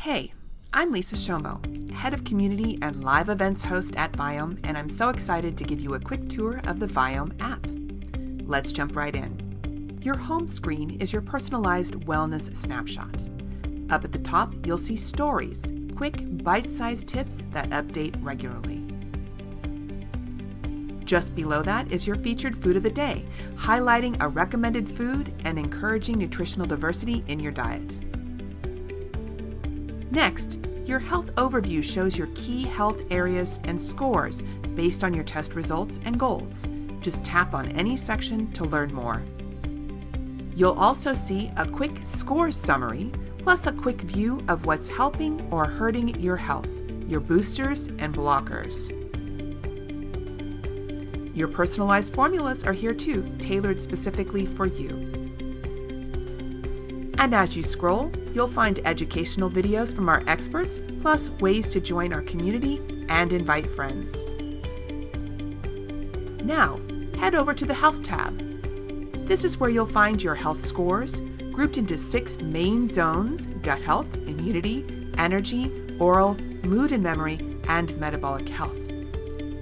Hey, I'm Lisa Shomo, Head of Community and Live Events host at Viome, and I'm so excited to give you a quick tour of the Viome app. Let's jump right in. Your home screen is your personalized wellness snapshot. Up at the top, you'll see stories, quick, bite-sized tips that update regularly. Just below that is your featured food of the day, highlighting a recommended food and encouraging nutritional diversity in your diet. Next, your health overview shows your key health areas and scores based on your test results and goals. Just tap on any section to learn more. You'll also see a quick scores summary, plus a quick view of what's helping or hurting your health, your boosters and blockers. Your personalized formulas are here too, tailored specifically for you. And as you scroll, you'll find educational videos from our experts, plus ways to join our community and invite friends. Now, head over to the Health tab. This is where you'll find your health scores, grouped into 6 main zones: gut health, immunity, energy, oral, mood and memory, and metabolic health.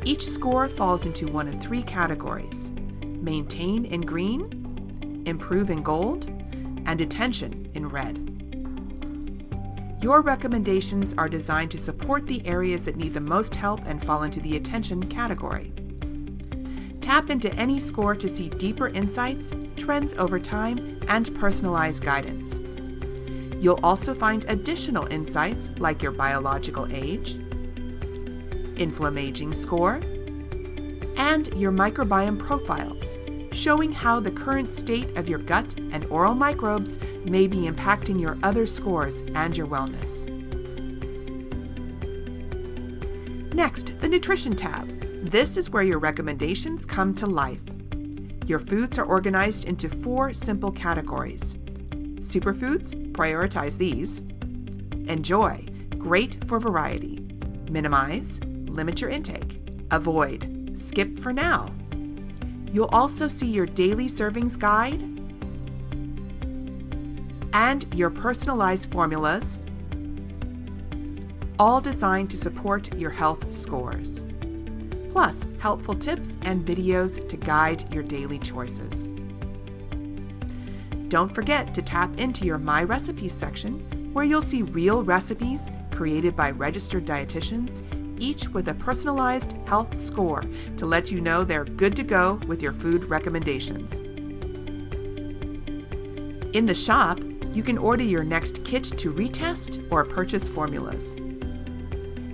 Each score falls into one of 3 categories: maintain in green, improve in gold, and attention in red. Your recommendations are designed to support the areas that need the most help and fall into the attention category. Tap into any score to see deeper insights, trends over time, and personalized guidance. You'll also find additional insights like your biological age, Inflammaging score, and your Microbiome Profiles, showing how the current state of your gut and oral microbes may be impacting your other scores and your wellness. Next, the Nutrition tab. This is where your recommendations come to life. Your foods are organized into 4 simple categories. Superfoods, prioritize these. Enjoy, great for variety. Minimize, limit your intake. Avoid, skip for now. You'll also see your daily servings guide and your personalized formulas, all designed to support your health scores. Plus, helpful tips and videos to guide your daily choices. Don't forget to tap into your My Recipes section, where you'll see real recipes created by registered dietitians, each with a personalized health score to let you know they're good to go with your food recommendations. In the shop, you can order your next kit to retest or purchase formulas.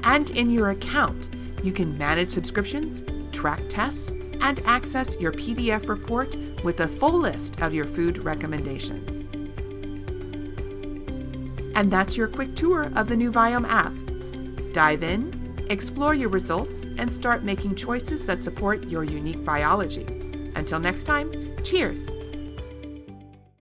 And in your account, you can manage subscriptions, track tests, and access your PDF report with a full list of your food recommendations. And that's your quick tour of the new Viome app. Dive in, explore your results, and start making choices that support your unique biology. Until next time, cheers!